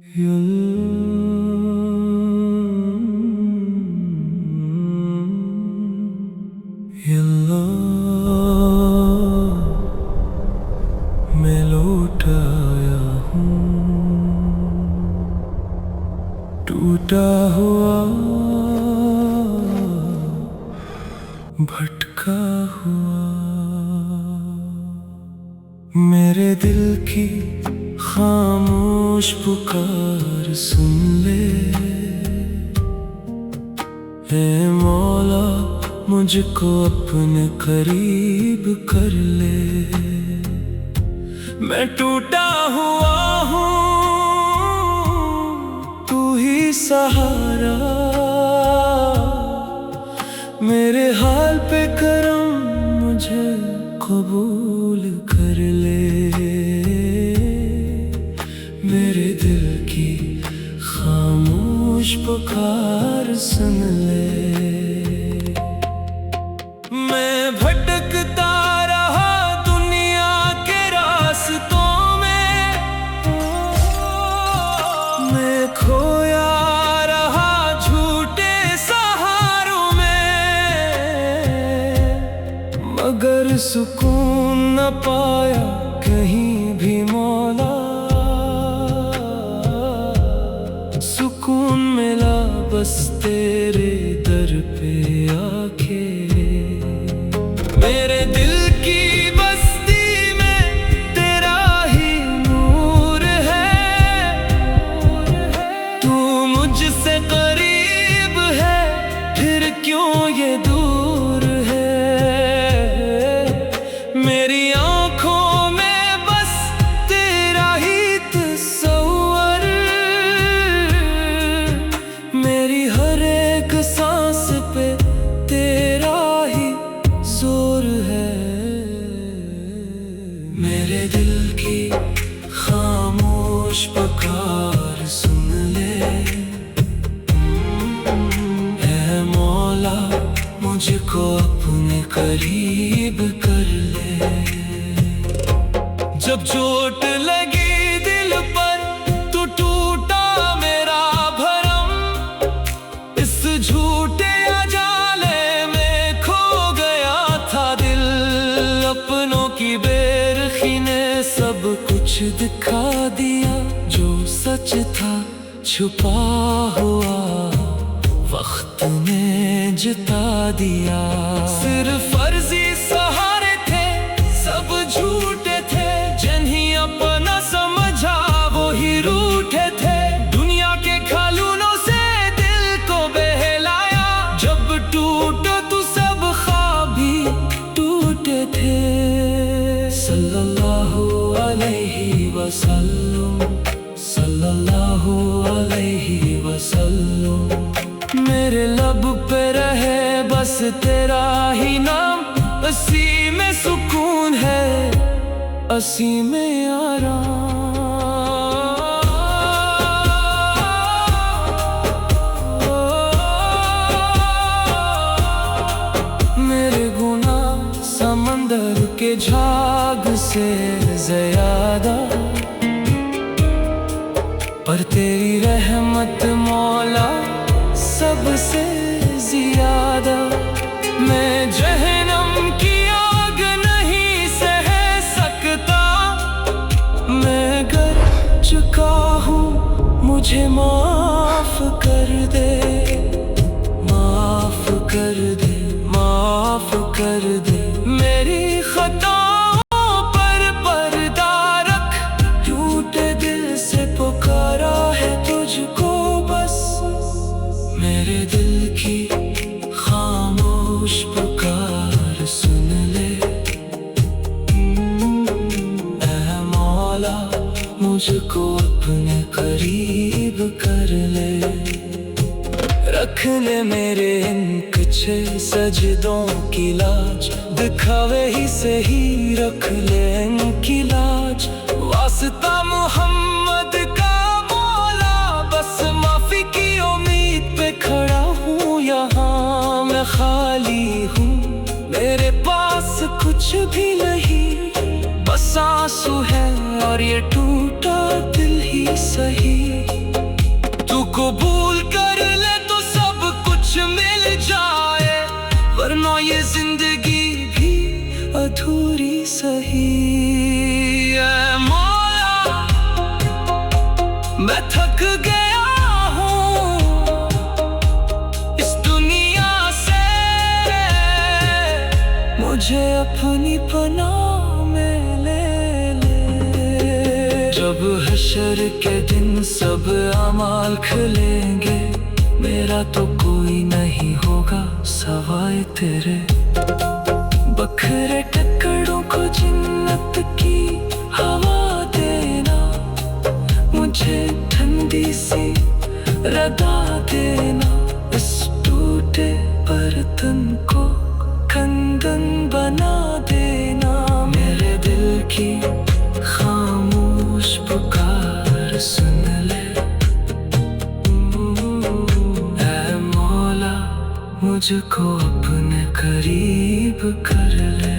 मैं लौट आया हूँ टूटा हुआ भटका हुआ। मेरे दिल की खामोश पुकार सुन ले, ऐ मौला मुझको अपने करीब कर ले। मैं टूटा हुआ हूँ, तू ही सहारा। मेरे हाल पे करम मुझे कबूल कर ले। मेरे दिल की खामोश पुकार सुन ले। मैं भटकता रहा दुनिया के रास्तों में, मैं खोया रहा झूठे सहारों में, मगर सुकून न पाया कहीं भी मौला। सुकून मिला बस तेरे दर पे आके। मेरे दिल की बस्ती में तेरा ही नूर है, तू मुझसे करीब है फिर क्यों ये दूर है। मेरी आँखों में बस तेरा ही तस्वर, मेरी हर एक सांस पे तेरा ही जोर है। मेरे दिल की खामोश पुकार सुन ले, ऐ मौला मुझको अपने करीब कर ले। जब चोट लगी दिल पर तू टूटा मेरा भरम, इस झूठे अजाले में खो गया था दिल। अपनों की बेरखी ने सब कुछ दिखा दिया, जो सच था छुपा हुआ वक्त ने जिता दिया। सिर्फ फर्जी सहारे थे सब झूठे थे, जिन्हें अपना समझा वो ही रूठे थे। दुनिया के खालूनों से दिल को बहलाया, जब टूटा तो सब ख्वाब भी टूटे थे। सल्लल्लाहु अलैहि वसल्लम, सल्लल्लाहु अलैहि वसल्लम। मेरे लब पे रहे बस तेरा ही नाम, असी में सुकून है असी में आराम। मेरे गुनाह समंदर के झाग से ज्यादा, पर तेरी रहमत मौला सबसे ज्यादा। मैं जहन्नम की आग नहीं सह सकता, मैं गर चुका हूँ मुझे माफ कर दे। माफ कर दे, माफ कर दे। मेरी खताओं पर पर्दा रख, टूटे दिल से पुकारा है तुझको बस। मेरे दिल की खामोश पुकार सुन ले, ऐ मौला मुझको अपने करीब कर ले। रख ले मेरे इन कुछ सजदों की लाज, दिखावे ही से ही रख ले इनकी लाज। वास्ता मोहम्मद का मौला, बस माफी की उम्मीद पे खड़ा हूँ यहाँ। मैं खाली हूँ, मेरे पास कुछ भी नहीं, बस आंसू है और ये टूटा दिल ही सही। कबूल कर ले तो सब कुछ मिल जाए, वरना ये जिंदगी भी अधूरी सही है। मौला मैं थक गया हूँ इस दुनिया से, मुझे अपनी पनाह में ले ले। जब हशर के दिन सब अमाल खुलेंगे, मेरा तो कोई नहीं होगा सवाए तेरे। बखरे टुकड़ों को जन्नत की हवा देना, मुझे ठंडी सी रदा देना। इस टूटे बर्तन को कंगन बना देना, मेरे दिल की खामोश पुकार सुन ले। ऐ मौला मुझको अपने करीब कर ले।